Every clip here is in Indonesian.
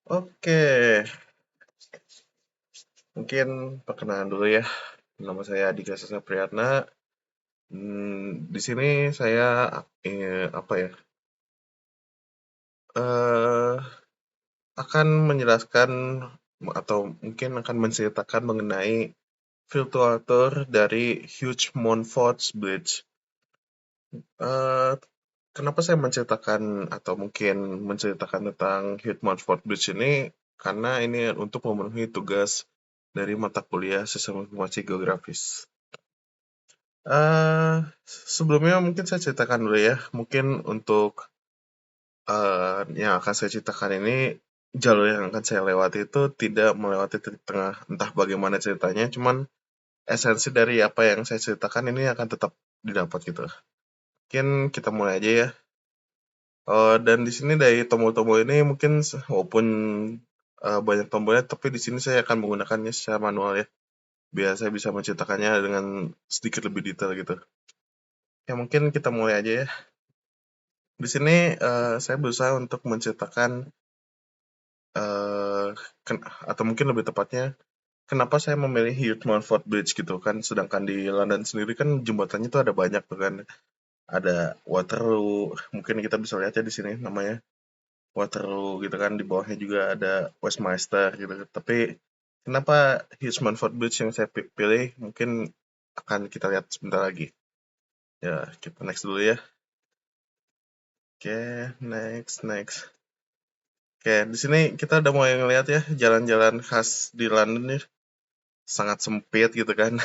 Oke, mungkin perkenalan dulu ya. Nama saya Adika Sasa Priyatna. Di sini saya apa ya? eh akan menjelaskan atau mungkin akan menceritakan mengenai virtual tour dari Huge Montfort's Bridge. Eh, Kenapa saya menceritakan atau mungkin menceritakan tentang Huge Montfort Bridge ini? Karena ini untuk memenuhi tugas dari mata kuliah Sistem Informasi Geografis. Sebelumnya mungkin saya ceritakan dulu ya. Mungkin untuk yang akan saya ceritakan ini jalur yang akan saya lewati itu tidak melewati titik tengah. Entah bagaimana ceritanya, cuman esensi dari apa yang saya ceritakan ini akan tetap didapat gitu. Mungkin kita mulai aja ya. Dan di sini dari tombol-tombol ini mungkin walaupun banyak tombolnya, tapi di sini saya akan menggunakannya secara manual ya, biar saya bisa menceritakannya dengan sedikit lebih detail gitu. Ya mungkin kita mulai aja ya. Di sini saya berusaha untuk menceritakan eh, atau mungkin lebih tepatnya kenapa saya memilih Hugh Montfort Bridge gitu kan, sedangkan di London sendiri kan jembatannya tuh ada banyak tuh kan, ada Waterloo, mungkin kita bisa lihat ya di sini namanya Waterloo gitu kan, di bawahnya juga ada Westminster gitu. Tapi kenapa Hugh Montfort Bridge yang saya pilih mungkin akan kita lihat sebentar lagi. Ya, kita next dulu ya. Oke, next. Oke, di sini kita udah mulai ngeliat ya jalan-jalan khas di London nih, sangat sempit gitu kan.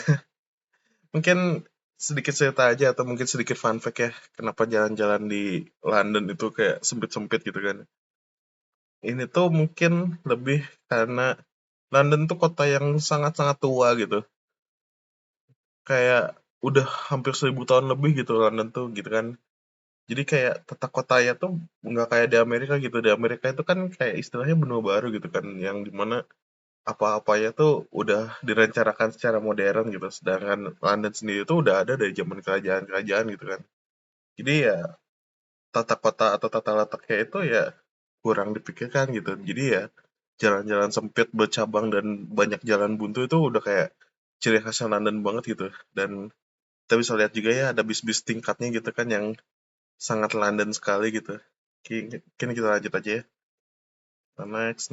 Mungkin sedikit cerita aja atau mungkin sedikit fun fact ya, kenapa jalan-jalan di London itu kayak sempit-sempit gitu kan. Ini tuh mungkin lebih karena London tuh kota yang sangat-sangat tua gitu. Kayak udah hampir 1000 tahun lebih gitu London tuh gitu kan. Jadi kayak tata kotanya tuh nggak kayak di Amerika gitu. Di Amerika itu kan kayak istilahnya benua baru gitu kan. Yang dimana apa-apanya tuh udah direncanakan secara modern gitu. Sedangkan London sendiri tuh udah ada dari zaman kerajaan-kerajaan gitu kan. Jadi ya tata kota atau tata letaknya itu ya kurang dipikirkan gitu. Jadi ya jalan-jalan sempit bercabang dan banyak jalan buntu itu udah kayak ciri khasnya London banget gitu. Dan kita bisa lihat juga ya ada bis-bis tingkatnya gitu kan yang sangat London sekali gitu. Kini kita lanjut aja ya. Next.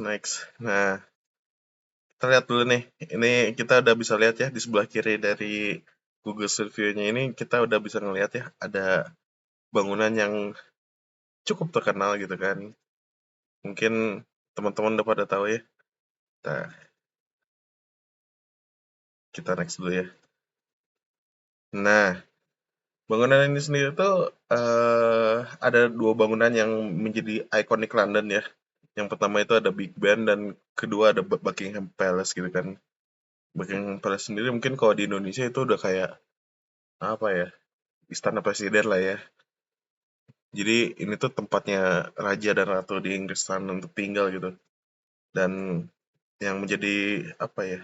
Nah, kita lihat dulu nih. Ini kita udah bisa lihat ya di sebelah kiri dari Google Street View-nya ini kita udah bisa ngelihat ya ada bangunan yang cukup terkenal gitu kan. Mungkin teman-teman udah pada tahu ya. Nah, kita next dulu ya. Nah, bangunan ini sendiri tuh ada dua bangunan yang menjadi ikonik London ya. Yang pertama itu ada Big Ben dan kedua ada Buckingham Palace gitu kan. Buckingham Palace sendiri mungkin kalau di Indonesia itu udah kayak apa ya, istana presiden lah ya. Jadi ini tuh tempatnya raja dan ratu di Inggris sana untuk tinggal gitu. Dan yang menjadi apa ya,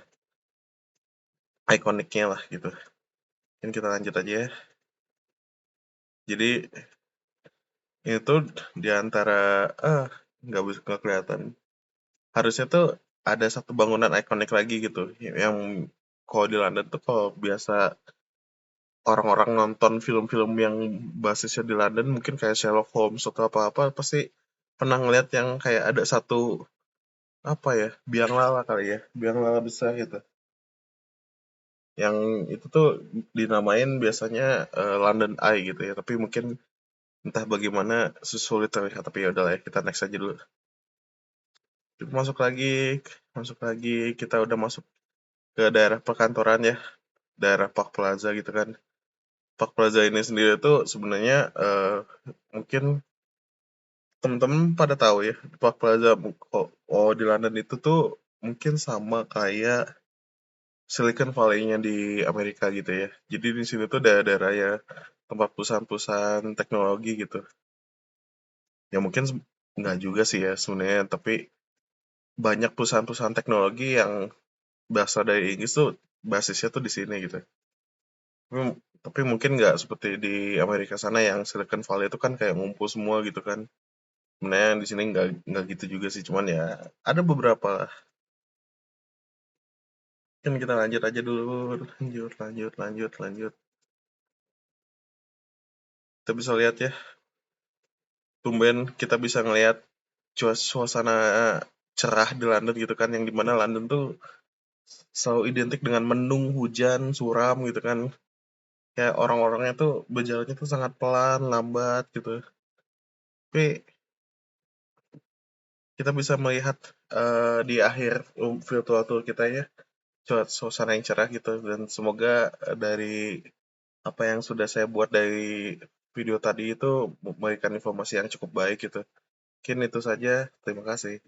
ikoniknya lah gitu. Mungkin kita lanjut aja ya. Jadi ini tuh di antara nggak kelihatan. Harusnya tuh ada satu bangunan ikonik lagi gitu yang kalau di London tuh kalau biasa orang-orang nonton film-film yang basisnya di London mungkin kayak Sherlock Holmes atau apa-apa pasti pernah ngeliat yang kayak ada satu apa ya, biang lala kali ya, biang lala besar gitu. Yang itu tuh dinamain biasanya London Eye gitu ya, tapi mungkin entah bagaimana sulit terlihat, tapi ya udahlah ya, kita next aja dulu. Masuk lagi, masuk lagi, kita udah masuk ke daerah perkantoran ya, daerah Park Plaza gitu kan. Park Plaza ini sendiri tuh sebenarnya mungkin temen-temen pada tahu ya, Park Plaza di London itu tuh mungkin sama kayak Silicon Valley-nya di Amerika gitu ya. Jadi di sini tuh daerah-daerah ya tempat perusahaan-perusahaan teknologi gitu. Ya mungkin nggak juga sih ya sebenarnya, tapi banyak perusahaan-perusahaan teknologi yang berasal dari Inggris tuh basisnya tuh di sini gitu. Tapi mungkin nggak seperti di Amerika sana yang Silicon Valley itu kan kayak ngumpul semua gitu kan. Sebenarnya di sini nggak gitu juga sih, cuman ya ada beberapa lah. Kan kita lanjut aja dulu, lanjut. Kita bisa lihat ya, tumben kita bisa ngelihat suasana cerah di London gitu kan, yang dimana London tuh selalu identik dengan mendung, hujan, suram gitu kan. Kayak orang-orangnya tuh berjalannya tuh sangat pelan, lambat gitu. Tapi kita bisa melihat di akhir virtual tour kita ya, suasana yang cerah gitu, dan semoga dari apa yang sudah saya buat dari video tadi itu memberikan informasi yang cukup baik gitu. Mungkin itu saja. Terima kasih.